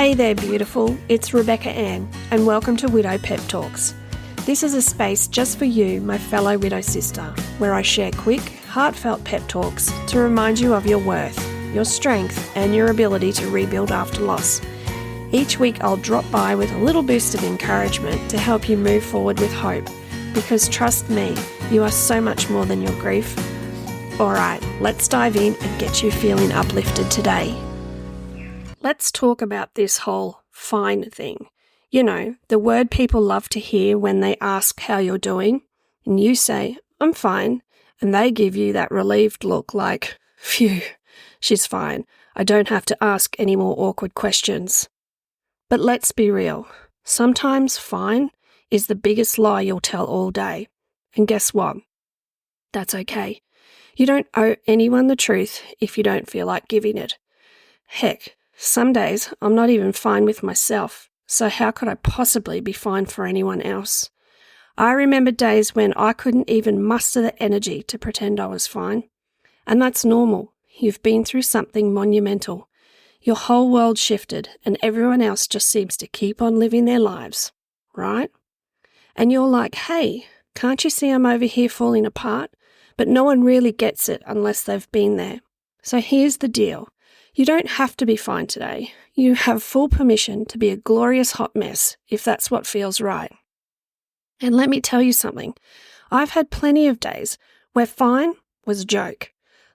Hey there, beautiful. It's Rebecca Ann, and welcome to Widow Pep Talks. This is a space just for you, my fellow widow sister, where I share quick, heartfelt pep talks to remind you of your worth, your strength, and your ability to rebuild after loss. Each week I'll drop by with a little boost of encouragement to help you move forward with hope, because trust me, you are so much more than your grief. Alright, let's dive in and get you feeling uplifted today. Let's talk about this whole fine thing. You know, the word people love to hear when they ask how you're doing, and you say, I'm fine, and they give you that relieved look like, phew, she's fine. I don't have to ask any more awkward questions. But let's be real. Sometimes fine is the biggest lie you'll tell all day. And guess what? That's okay. You don't owe anyone the truth if you don't feel like giving it. Heck, some days I'm not even fine with myself, so how could I possibly be fine for anyone else? I remember days when I couldn't even muster the energy to pretend I was fine. And that's normal. You've been through something monumental. Your whole world shifted and everyone else just seems to keep on living their lives, right? And you're like, hey, can't you see I'm over here falling apart? But no one really gets it unless they've been there. So here's the deal. You don't have to be fine today. You have full permission to be a glorious hot mess if that's what feels right. And let me tell you something. I've had plenty of days where fine was a joke.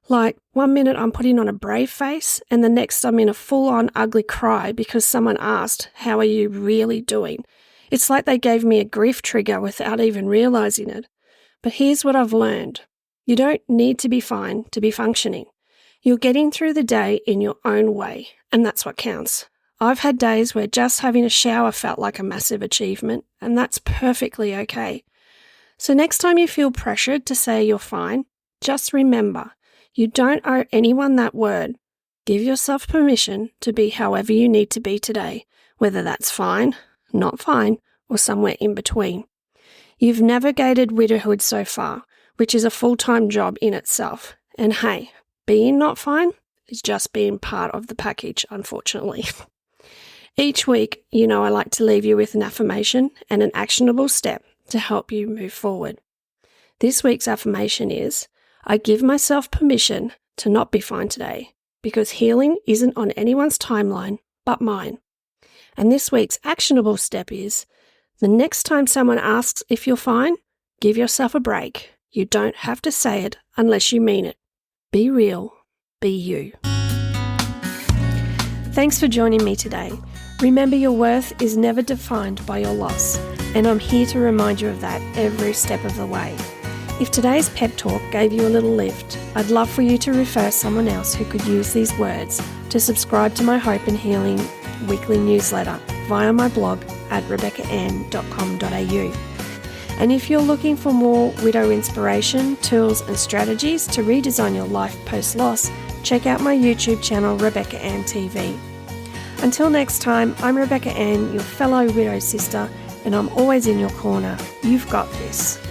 Like, 1 minute I'm putting on a brave face and the next I'm in a full-on ugly cry because someone asked, how are you really doing? It's like they gave me a grief trigger without even realizing it. But here's what I've learned. You don't need to be fine to be functioning. You're getting through the day in your own way, and that's what counts. I've had days where just having a shower felt like a massive achievement, and that's perfectly okay. So next time you feel pressured to say you're fine, just remember, you don't owe anyone that word. Give yourself permission to be however you need to be today, whether that's fine, not fine, or somewhere in between. You've navigated widowhood so far, which is a full-time job in itself. And hey, being not fine is just being part of the package, unfortunately. Each week, you know I like to leave you with an affirmation and an actionable step to help you move forward. This week's affirmation is, I give myself permission to not be fine today because healing isn't on anyone's timeline but mine. And this week's actionable step is, the next time someone asks if you're fine, give yourself a break. You don't have to say it unless you mean it. Be real. Be you. Thanks for joining me today. Remember, your worth is never defined by your loss, and I'm here to remind you of that every step of the way. If today's pep talk gave you a little lift, I'd love for you to refer someone else who could use these words to subscribe to my Hope and Healing weekly newsletter via my blog at rebeccaann.com.au. And if you're looking for more widow inspiration, tools and strategies to redesign your life post-loss, check out my YouTube channel, Rebecca Ann TV. Until next time, I'm Rebecca Ann, your fellow widow sister, and I'm always in your corner. You've got this.